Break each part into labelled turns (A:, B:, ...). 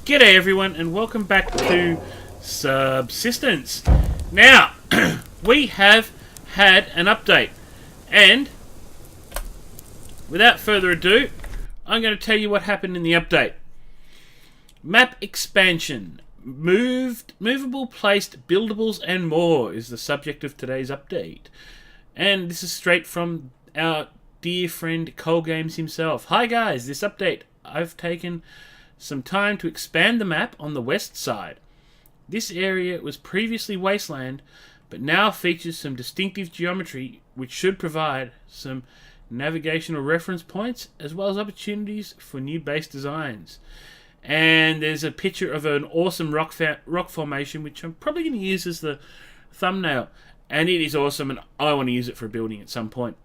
A: G'day everyone and welcome back to Subsistence. Now, we have had an update and without further ado, I'm going to tell you what happened in the update. Map expansion, movable, placed, buildables and more is the subject of today's update. And this is straight from our dear friend Cole Games himself. Hi guys, this update, I've taken some time to expand the map on the west side. This area was previously wasteland, but now features some distinctive geometry which should provide some navigational reference points as well as opportunities for new base designs. And there's a picture of an awesome rock formation which I'm probably going to use as the thumbnail, and it is awesome and I want to use it for a building at some point.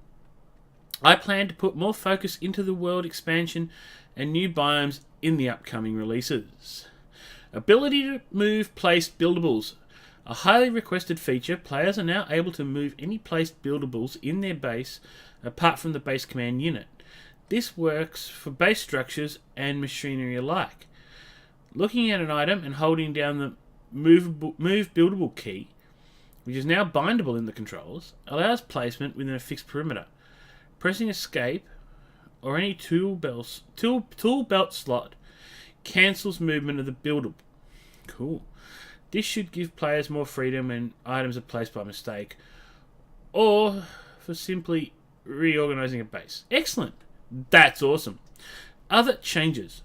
A: I plan to put more focus into the world expansion and new biomes in the upcoming releases. Ability to move placed buildables. A highly requested feature, players are now able to move any placed buildables in their base apart from the base command unit. This works for base structures and machinery alike. Looking at an item and holding down the move buildable key, which is now bindable in the controls, allows placement within a fixed perimeter. Pressing escape or any tool belt slot cancels movement of the buildable. Cool. This should give players more freedom when items are placed by mistake or for simply reorganizing a base. Excellent. That's awesome. Other changes.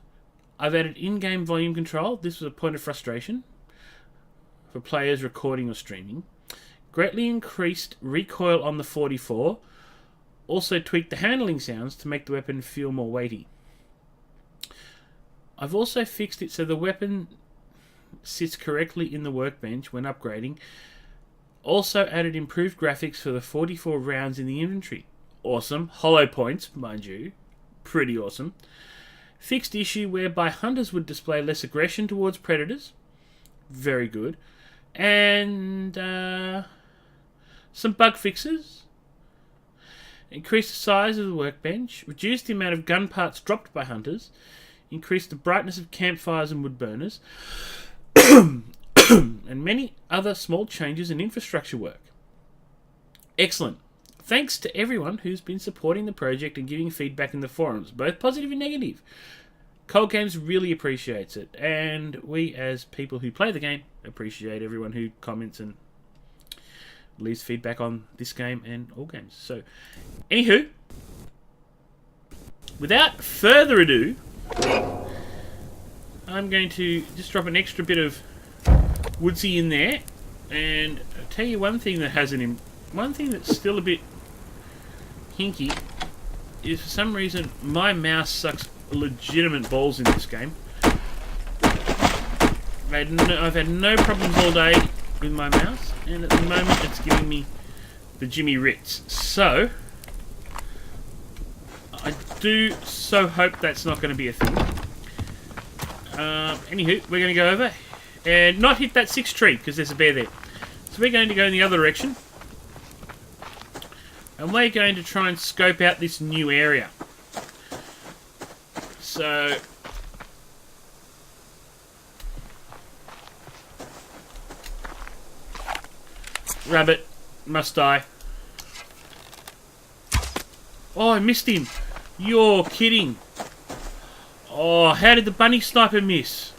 A: I've added in-game volume control. This was a point of frustration for players recording or streaming. Greatly increased recoil on the 44. Also tweaked the handling sounds to make the weapon feel more weighty. I've also fixed it so the weapon sits correctly in the workbench when upgrading. Also added improved graphics for the 44 rounds in the inventory. Awesome. Hollow points, mind you. Pretty awesome. Fixed issue whereby hunters would display less aggression towards predators. Very good. And some bug fixes. Increased the size of the workbench, reduced the amount of gun parts dropped by hunters, increased the brightness of campfires and wood burners, and many other small changes in infrastructure work. Excellent. Thanks to everyone who's been supporting the project and giving feedback in the forums, both positive and negative. Cole Games really appreciates it, and we as people who play the game appreciate everyone who comments and leaves feedback on this game and all games. So, anywho, without further ado, I'm going to just drop an extra bit of woodsy in there, and I'll tell you one thing that hasn't, one thing that's still a bit hinky is for some reason my mouse sucks legitimate balls in this game. I've had no problems all day with my mouse, and at the moment it's giving me the Jimmy Ritz. So I do so hope that's not going to be a thing. Anywho, we're going to go over and not hit that 6th tree because there's a bear there. So we're going to go in the other direction, and we're going to try and scope out this new area. So rabbit must die. Oh, I missed him. You're kidding. Oh, how did the bunny sniper miss?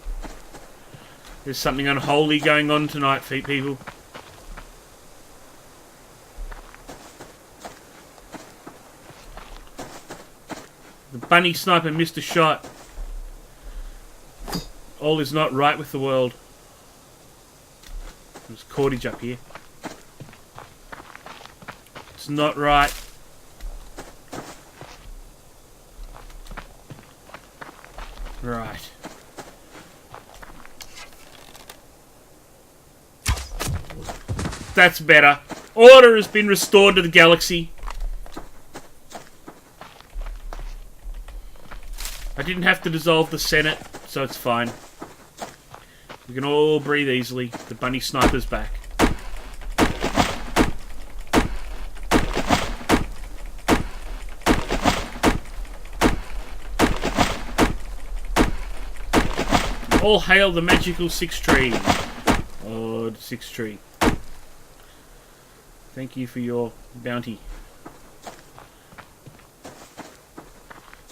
A: There's something unholy going on tonight, people. The bunny sniper missed a shot. All is not right with the world. There's cordage up here. It's not right. Right. That's better. Order has been restored to the galaxy. I didn't have to dissolve the Senate, so it's fine. We can all breathe easily. The bunny sniper's back. All hail the magical six tree. Oh, the six tree. Thank you for your bounty.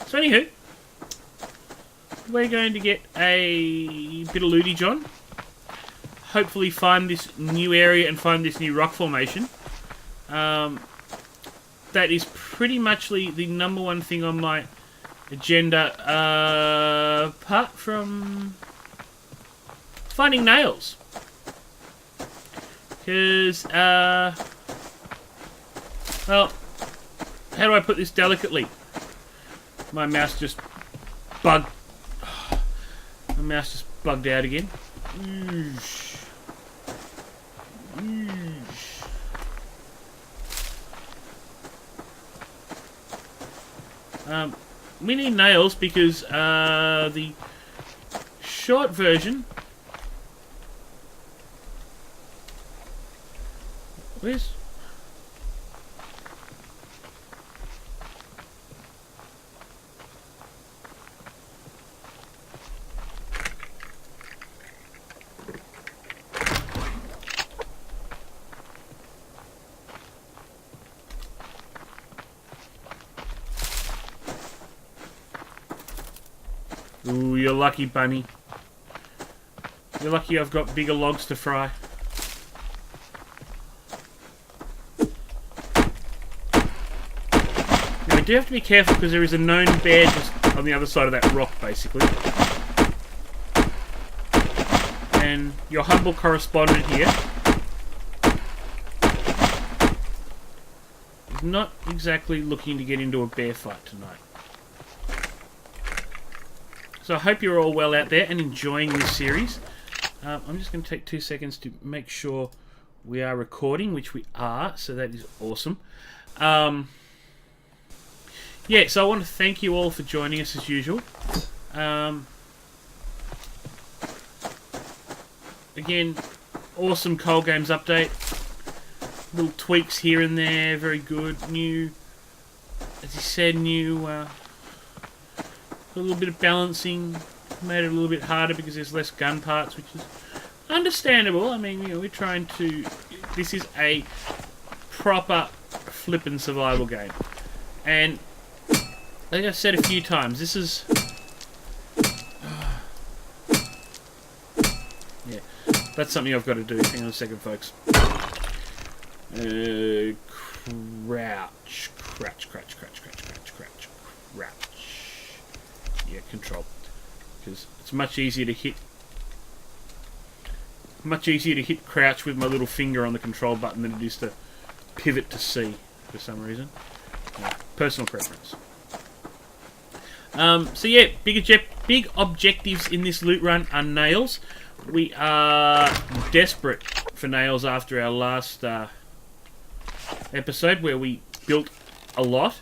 A: So anywho, we're going to get a bit of looty, John. Hopefully find this new area and find this new rock formation. That is pretty much the number one thing on my agenda, apart from finding nails. Because, well, how do I put this delicately? My mouse just bugged. My mouse just bugged out again. We need nails because the short version. Where's? Ooh, you're lucky, bunny. You're lucky I've got bigger logs to fry. Now, I do have to be careful because there is a known bear just on the other side of that rock, basically. And your humble correspondent here is not exactly looking to get into a bear fight tonight. So I hope you're all well out there and enjoying this series. I'm just going to take 2 seconds to make sure we are recording, which we are, so that is awesome. Yeah, so I want to thank you all for joining us as usual. Again, awesome Cold Games update. Little tweaks here and there, very good. New, as he said, new... a little bit of balancing, made it a little bit harder because there's less gun parts, which is understandable. I mean, you know, we're trying to... This is a proper flippin' survival game. And, like I've said a few times, this is... yeah, that's something I've got to do. Hang on a second, folks. Crouch. Crouch, crouch, crouch, crouch, crouch, crouch, crouch. Yeah, control, because it's much easier to hit crouch with my little finger on the control button than it is to pivot to C for some reason. Personal preference. So yeah, big objectives in this loot run are nails. We are desperate for nails after our last episode where we built a lot.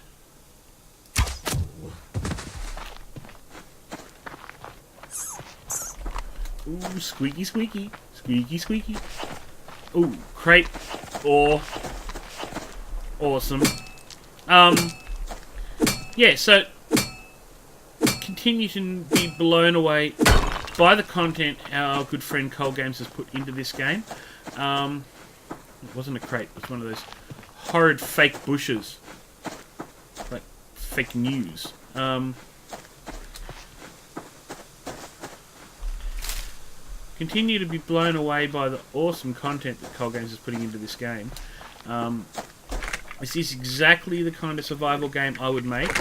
A: Ooh, squeaky, squeaky. Squeaky, squeaky. Ooh, crate ore. Awesome. Yeah, so continue to be blown away by the content our good friend Cold Games has put into this game. It wasn't a crate, it was one of those horrid fake bushes. Like fake news. Continue to be blown away by the awesome content that Cold Games is putting into this game. This is exactly the kind of survival game I would make.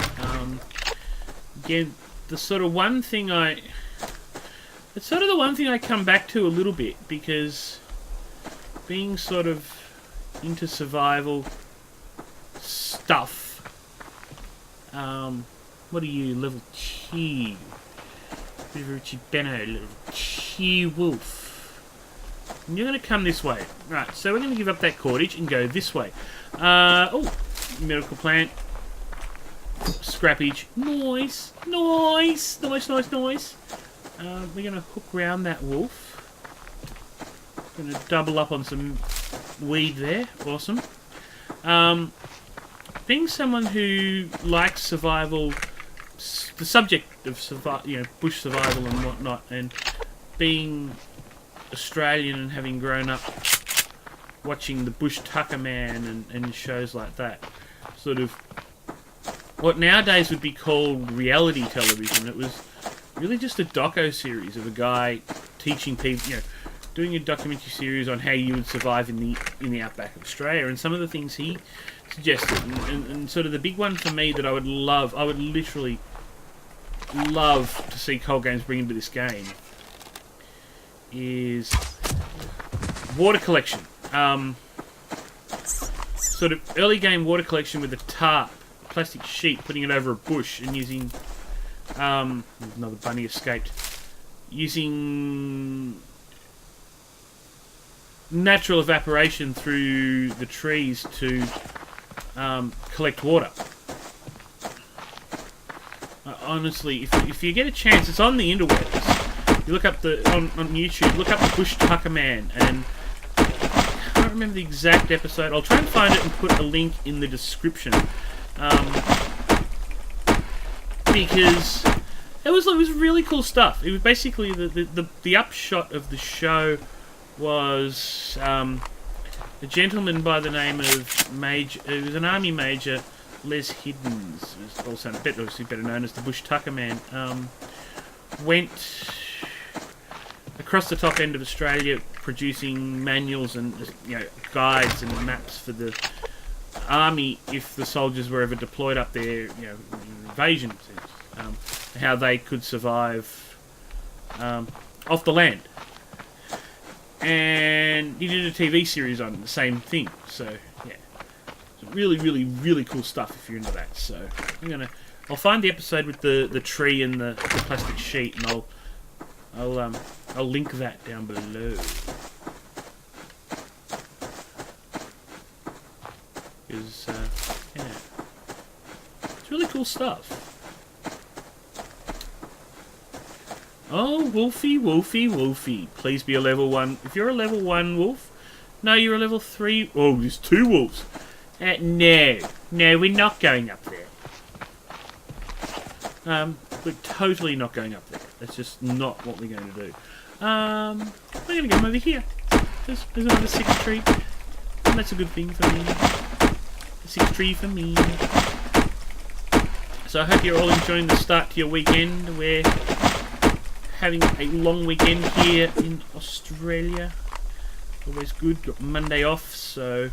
A: Again, the sort of one thing it's sort of the one thing I come back to a little bit, because being sort of into survival stuff. What are you, level 2? Bit of a Richie Benno, little she-wolf. And you're going to come this way. Right, so we're going to give up that cordage and go this way. Oh, medical plant. Scrappage. Nice. Nice. Nice, nice, nice. We're going to hook round that wolf. Going to double up on some weed there. Awesome. Being someone who likes survival, the subject of bush survival and whatnot, and being Australian and having grown up watching the Bush Tucker Man and shows like that, sort of what nowadays would be called reality television. It was really just a doco series of a guy teaching people, doing a documentary series on how you would survive in the outback of Australia, and some of the things he suggested, and sort of the big one for me that I would literally love to see Cold Games bring into this game is water collection. Sort of early game water collection with a tarp, plastic sheet, putting it over a bush and using another bunny escaped, using natural evaporation through the trees to collect water. Honestly, if you get a chance, it's on the interwebs. You look up on YouTube, look up the Bush Tucker Man, and I can't remember the exact episode. I'll try and find it and put a link in the description, because it was really cool stuff. It was basically the upshot of the show was a gentleman by the name of Major. It was an army major, Les Hiddens, who's also obviously better known as the Bush Tucker Man. Went across the top end of Australia, producing manuals and guides and maps for the army if the soldiers were ever deployed up there, invasion sense, how they could survive off the land. And he did a TV series on the same thing. So yeah, really, really, really cool stuff if you're into that. So I'll find the episode with the tree and the plastic sheet, and I'll link that down below. Because it's really cool stuff. Oh, Wolfie, Wolfie, Wolfie. Please be a level 1. If you're a level 1 wolf... No, you're a level 3... Oh, there's 2 wolves. No, we're not going up there. We're totally not going up there. That's just not what we're going to do. We're going to go over here. There's another 6 tree. And that's a good thing for me. A 6 tree for me. So I hope you're all enjoying the start to your weekend. We're having a long weekend here in Australia. Always good. Got Monday off, so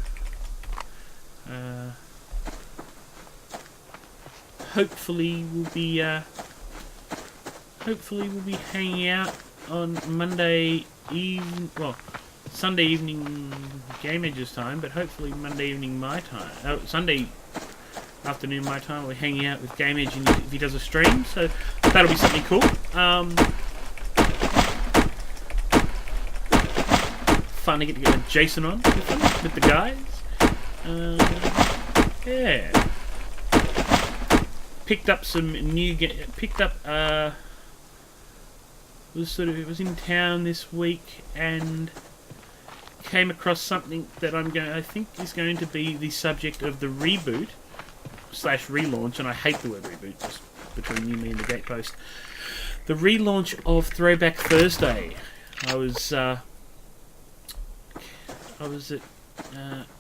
A: hopefully we'll be hanging out on Monday evening. Well, Sunday evening Game Edge's time, but hopefully Monday evening my time. Sunday afternoon my time. We're hanging out with Game Edge if he does a stream, so that'll be something cool. Fun to get together Jason on with the guys. Yeah. Picked up some new. Was in town this week and came across something that I think is going to be the subject of the reboot / relaunch, and I hate the word reboot, just between you, me, and the gatepost. The relaunch of Throwback Thursday. I was at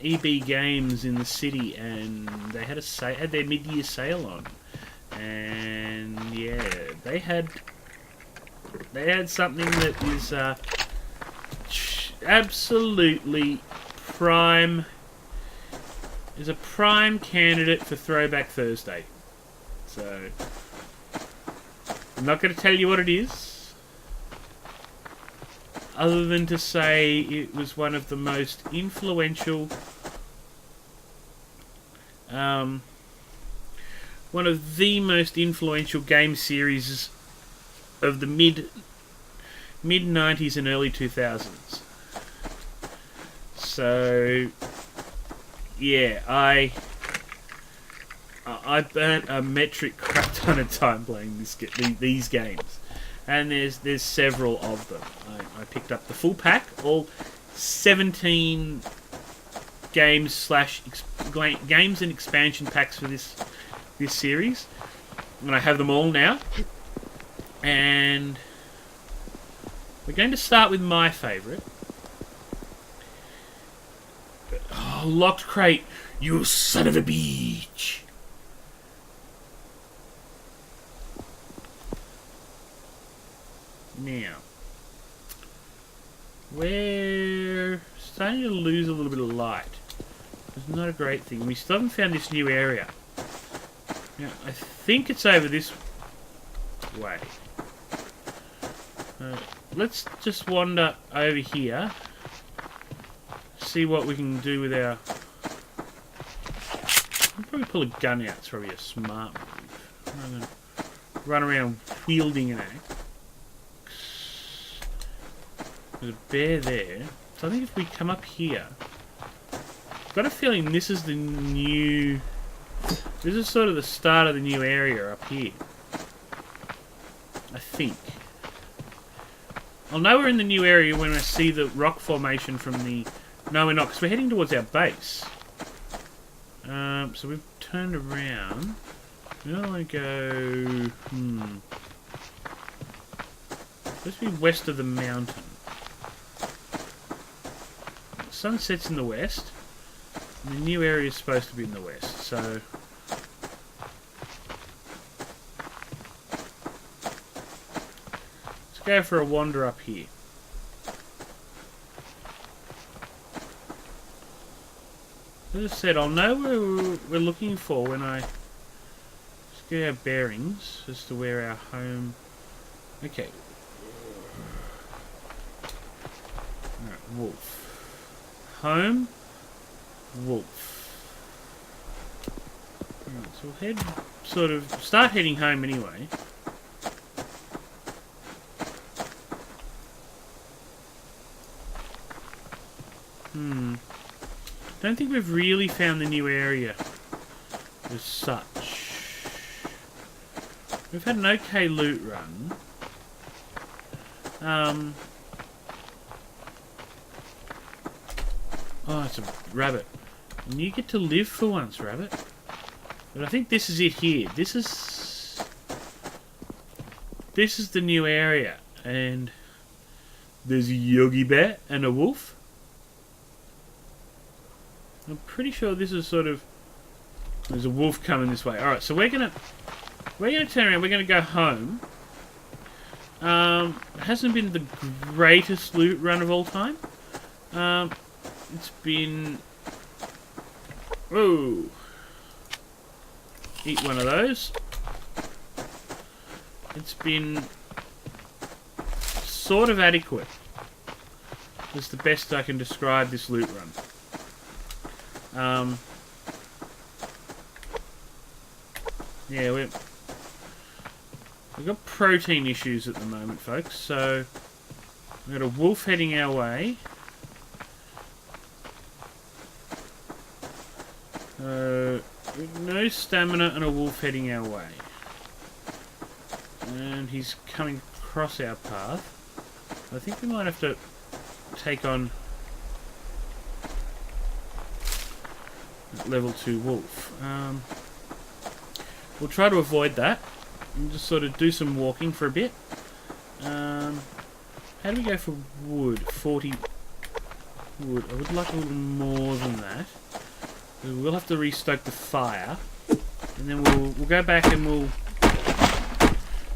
A: EB Games in the city, and they had their mid-year sale on, and yeah, they had something that is absolutely prime. Is a prime candidate for Throwback Thursday. So I'm not going to tell you what it is, other than to say it was one of the most influential, game series of the mid 90s and early 2000s. So yeah, I burnt a metric crap ton of time playing these games. And there's several of them. I picked up the full pack, all 17 games games and expansion packs for this series, and I have them all now. And We're going to start with my favourite. Oh, locked crate, you son of a bitch. Now, we're starting to lose a little bit of light. It's not a great thing. We still haven't found this new area. Now, I think it's over this way. Let's just wander over here. See what we can do with our... I'll probably pull a gun out. It's probably a smart move. I'm going to run around wielding an axe. There's a bear there. So I think if we come up here... I've got a feeling this is the new... This is sort of the start of the new area up here. I think. I'll know we're in the new area when I see the rock formation from the... No, we're not, because we're heading towards our base. So we've turned around. We don't want to go... Let's be west of the mountain. The sun sets in the west. And the new area is supposed to be in the west, so... Let's go for a wander up here. As I said, I'll know where we're looking for when I just get our bearings as to where our home... Okay. Alright, wolf. Home. Wolf. Alright, so we'll head... start heading home anyway. Don't think we've really found the new area as such. We've had an okay loot run. Oh, it's a rabbit. And you get to live for once, rabbit. But I think this is it here. This is the new area. And there's a Yogi Bear and a wolf. I'm pretty sure this is sort of... There's a wolf coming this way. Alright, so we're gonna turn around. We're gonna go home. It hasn't been the greatest loot run of all time. It's been... Whoa! Eat one of those. It's been sort of adequate. That's the best I can describe this loot run. Yeah, we've got protein issues at the moment, folks, so we've got a wolf heading our way. No stamina and a wolf heading our way. And he's coming across our path. I think we might have to take on level 2 wolf. We'll try to avoid that and just sort of do some walking for a bit. How do we go for wood? 40 wood. I would like a little more than that. We'll have to restoke the fire, and then we'll go back and we'll...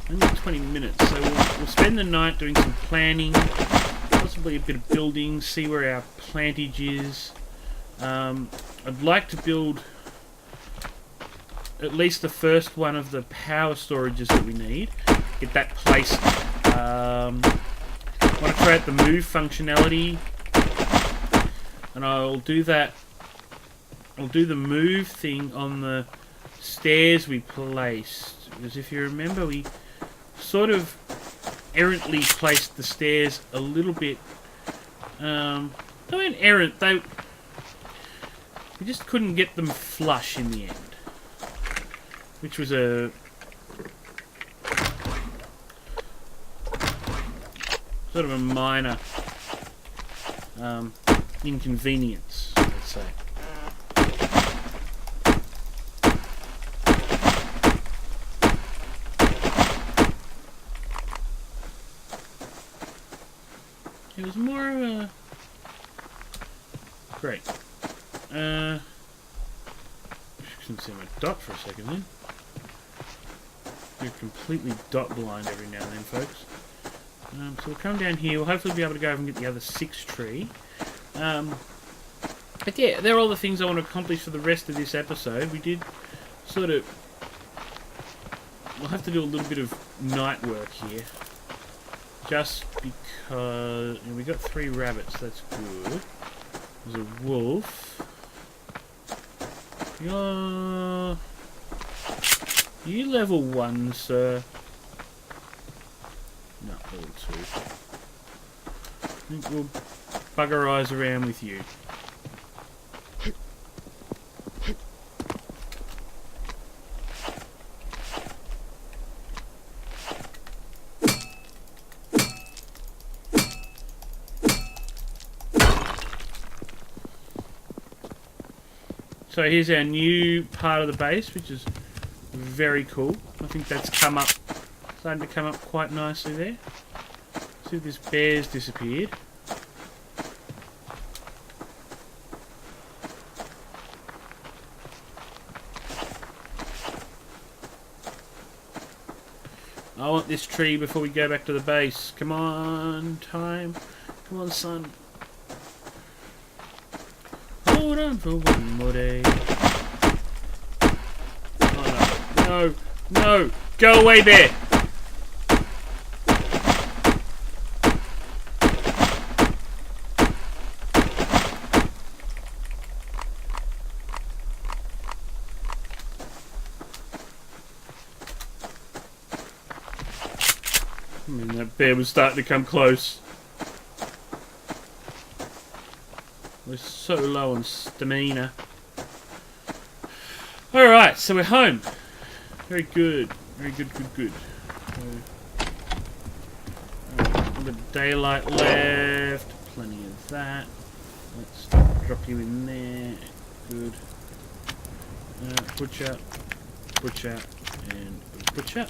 A: Only 20 minutes, so we'll spend the night doing some planning, possibly a bit of building, see where our plantage is. I'd like to build at least the first one of the power storages that we need. Get that placed. I want to try out the move functionality, and I'll do that. I'll do the move thing on the stairs we placed, because if you remember, we sort of errantly placed the stairs a little bit. They weren't errant. We just couldn't get them flush in the end, which was a sort of a minor inconvenience, let's say. There's more of a... Great. Couldn't see my dot for a second then. You're completely dot blind every now and then, folks. So we'll come down here. We'll hopefully be able to go over and get the other 6 tree. But yeah, they're all the things I want to accomplish for the rest of this episode. We did sort of... We'll have to do a little bit of night work here. Just because... we got 3 rabbits, that's good. There's a wolf. You level 1, sir. No, level 2. I think we'll bugger eyes around with you. So here's our new part of the base, which is very cool. I think that's starting to come up quite nicely there. See if this bear's disappeared. I want this tree before we go back to the base. Come on, time. Come on, son. Hold on for one more day. Oh no. No. No. Go away, bear. I mean, that bear was starting to come close. We're so low on stamina. Alright, so we're home. Very good. Very good, good. A little bit of daylight left. Plenty of that. Let's drop you in there. Good. Butcher, and butcher.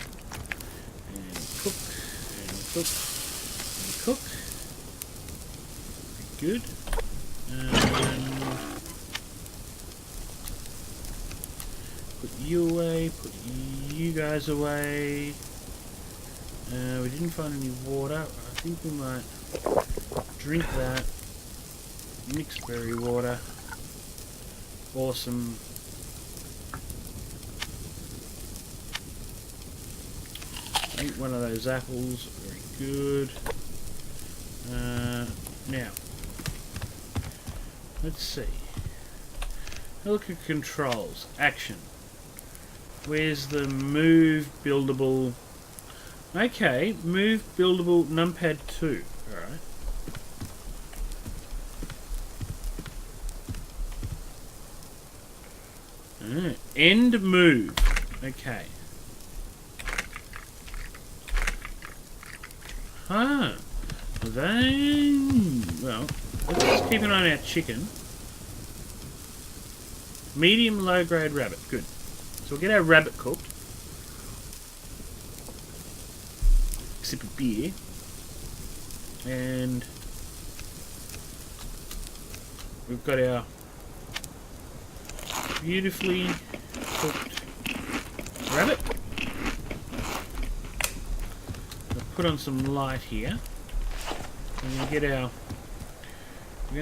A: And cook, and cook, and cook. Good. Put you away, put you guys away. We didn't find any water. I think we might drink that. Mixed berry water. Awesome. Eat one of those apples. Very good. Now. Let's see. Look at controls. Action. Where's the move buildable? Okay, move buildable numpad 2. Alright. End move. Okay. Huh. Well, let's keep an eye on our chicken. Medium low grade rabbit. Good. So we'll get our rabbit cooked. Sip of beer. And we've got our beautifully cooked rabbit. We'll put on some light here. We're gonna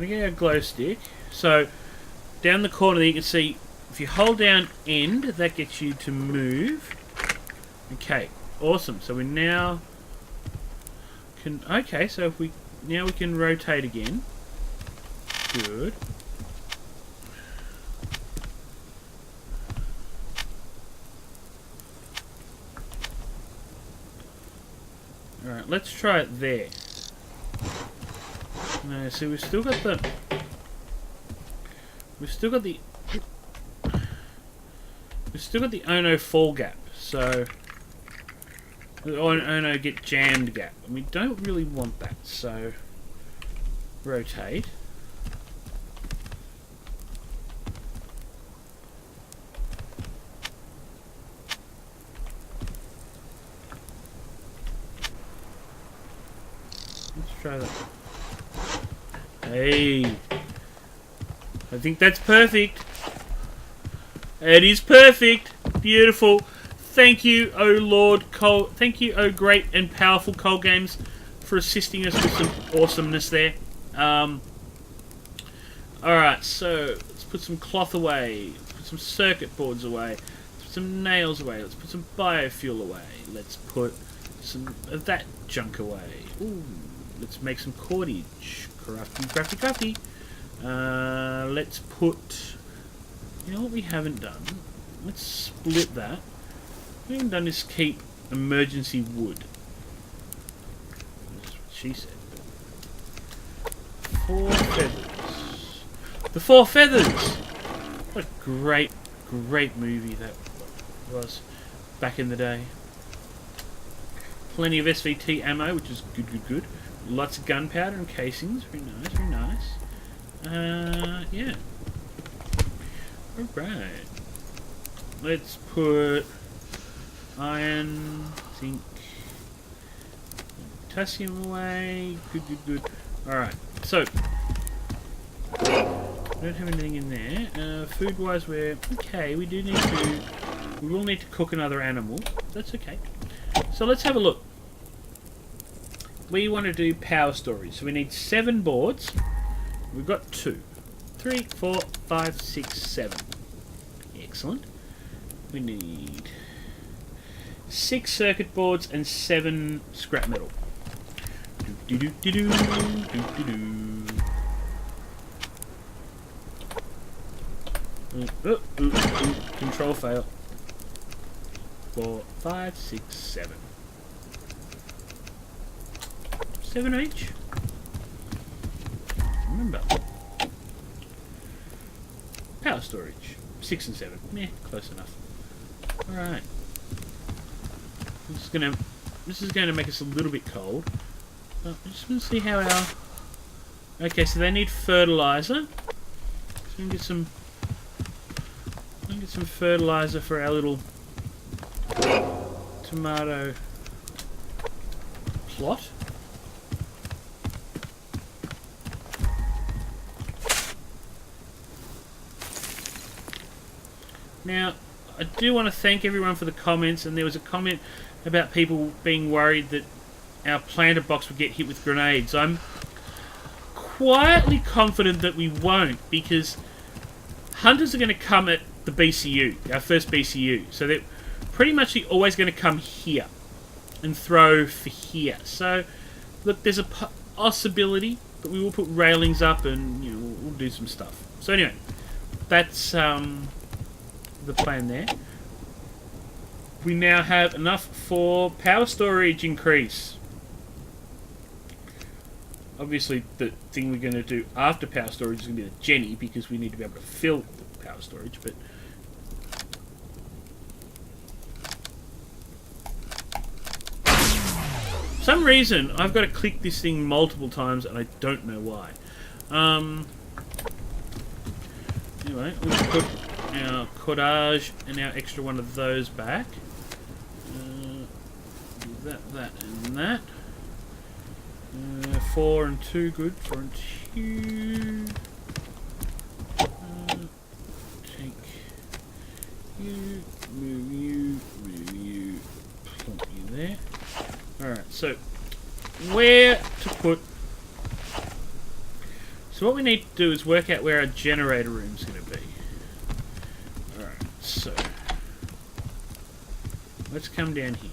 A: get our glow stick. So down the corner there you can see if you hold down end, that gets you to move. Okay, awesome. So we now can so if we can rotate again. Good. Alright, let's try it there. No, see we've still got the Ono fall gap, so Ono get jammed gap, and we don't really want that, so rotate. Let's try that. Hey. I think that's perfect. It is perfect. Beautiful. Thank you, oh Lord Cole. Thank you, oh great and powerful Cole Games, for assisting us with some awesomeness there. Alright, so let's put some cloth away. Let's put some circuit boards away. Let's put some nails away. Let's put some biofuel away. Let's put some of that junk away. Ooh, let's make some cordage. Crafty. Let's put... You know what we haven't done? Let's split that. What we haven't done is keep emergency wood. That's what she said. 4 feathers. The 4 feathers! What a great movie that was back in the day. Plenty of SVT ammo, which is good. Lots of gunpowder and casings. Very nice. Yeah. Alright. Let's put iron, zinc, potassium away. Good. Alright, so we don't have anything in there. Food wise we're okay. We will need to cook another animal. That's okay. So let's have a look. We want to do power storage. So we need 7 boards. We've got 2. 3, 4, 5, 6, 7. Excellent. We need 6 circuit boards and 7 scrap metal. Control fail. 4, 5, 6, 7. 7 each. Remember. Power storage. 6 and 7. Meh, close enough. Alright. This is gonna make us a little bit cold. But I just want to see how our... Okay, so they need fertilizer. So we can get some fertilizer for our little tomato plot. Now, I do want to thank everyone for the comments, and there was a comment about people being worried that our planter box would get hit with grenades. I'm quietly confident that we won't, because hunters are going to come at the BCU, our first BCU, so they're pretty much always going to come here and throw for here. So, look, there's a possibility, but we will put railings up and we'll do some stuff. So anyway, that's the plan there. We now have enough for power storage increase. Obviously, the thing we're going to do after power storage is going to be the Jenny, because we need to be able to fill the power storage, but for some reason, I've got to click this thing multiple times, and I don't know why. Anyway, we'll put our cordage and our extra one of those back. That, and that. 4 and 2, good. 4 and 2. Take you, move you, plump you there. Alright, so where to put... So what we need to do is work out where our generator room is going to be. Alright, so let's come down here.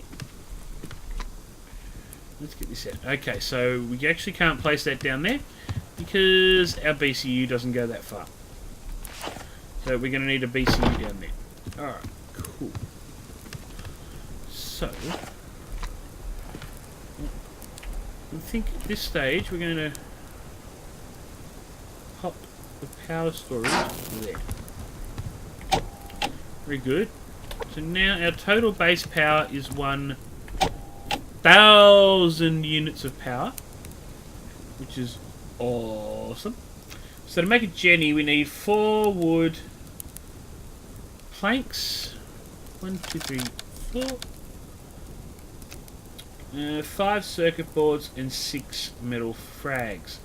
A: Let's get this out. Okay, so we actually can't place that down there because our BCU doesn't go that far. So we're going to need a BCU down there. Alright, cool. So, I think at this stage we're going to pop the power storage there. Very good. So now our total base power is 1,000 units of power, which is awesome. So to make a Jenny, we need 4 wood planks. 1, 2, 3, 4. 5 circuit boards and 6 metal frags.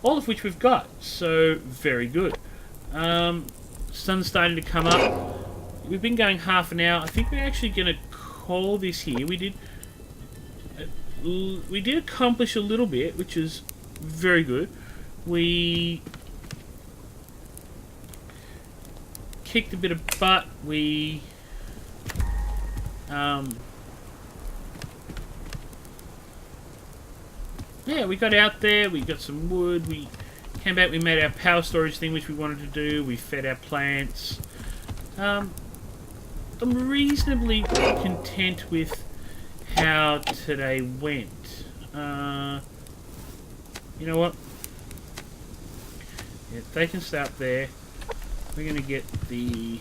A: all of which we've got. So very good. Sun's starting to come up. We've been going half an hour. I think we're actually going to call this here. We did accomplish a little bit, which is very good. We kicked a bit of butt. We yeah, we got out there, we got some wood, we came back, we made our power storage thing which we wanted to do, we fed our plants. I'm reasonably content with how today went. You know what? Yeah, they can stay up there. We're going to get the...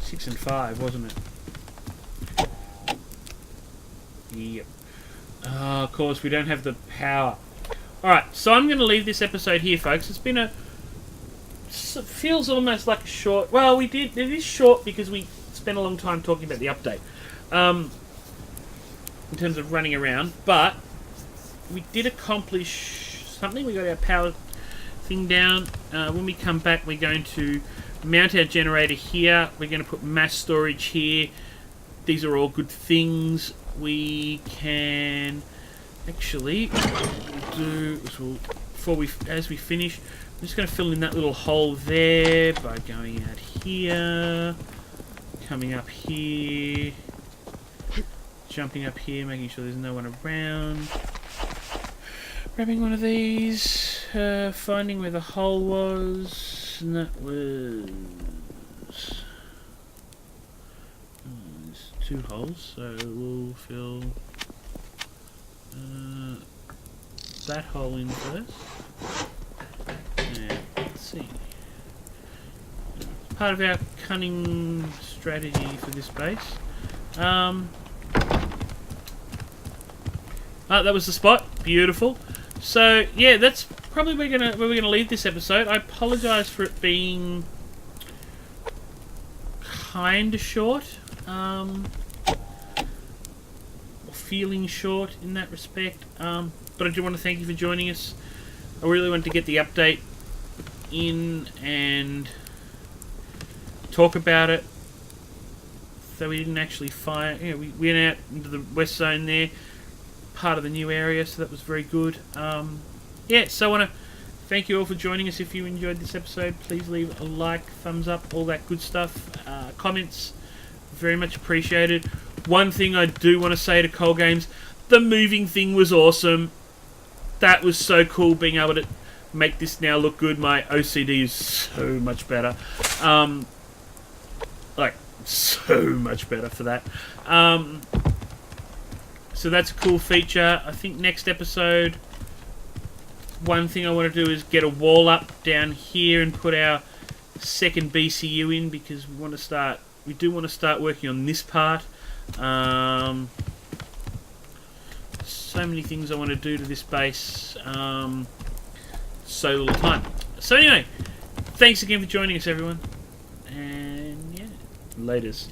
A: 6 and 5, wasn't it? Yep. Of course, we don't have the power. Alright, so I'm going to leave this episode here, folks. It's been a... It feels almost like a short... Well, it is short because we spent a long time talking about the update. In terms of running around. But we did accomplish something. We got our power thing down. When we come back, we're going to mount our generator here. We're going to put mass storage here. These are all good things. We can actually do as we finish. I'm just going to fill in that little hole there by going out here, coming up here, jumping up here, making sure there's no one around. Grabbing one of these, finding where the hole was, and that was... there's 2 holes, so we'll fill that hole in first. Yeah, let's see. Part of our cunning strategy for this base. That was the spot. Beautiful. So yeah, that's probably where we're gonna leave this episode. I apologise for it being kinda short, or feeling short in that respect. But I do want to thank you for joining us. I really wanted to get the update in and talk about it. So we didn't actually fire. Yeah, we went out into the west zone there, part of the new area, so that was very good. Yeah, so I want to thank you all for joining us. If you enjoyed this episode, please leave a like, thumbs up, all that good stuff. Comments, very much appreciated. One thing I do want to say to Cole Games, the moving thing was awesome. That was so cool, being able to make this now look good. My OCD is so much better. Like, so much better for that. So that's a cool feature. I think next episode, one thing I want to do is get a wall up down here and put our second BCU in, because we do want to start working on this part. So many things I want to do to this base. So little time. So anyway, thanks again for joining us, everyone. And yeah, laters.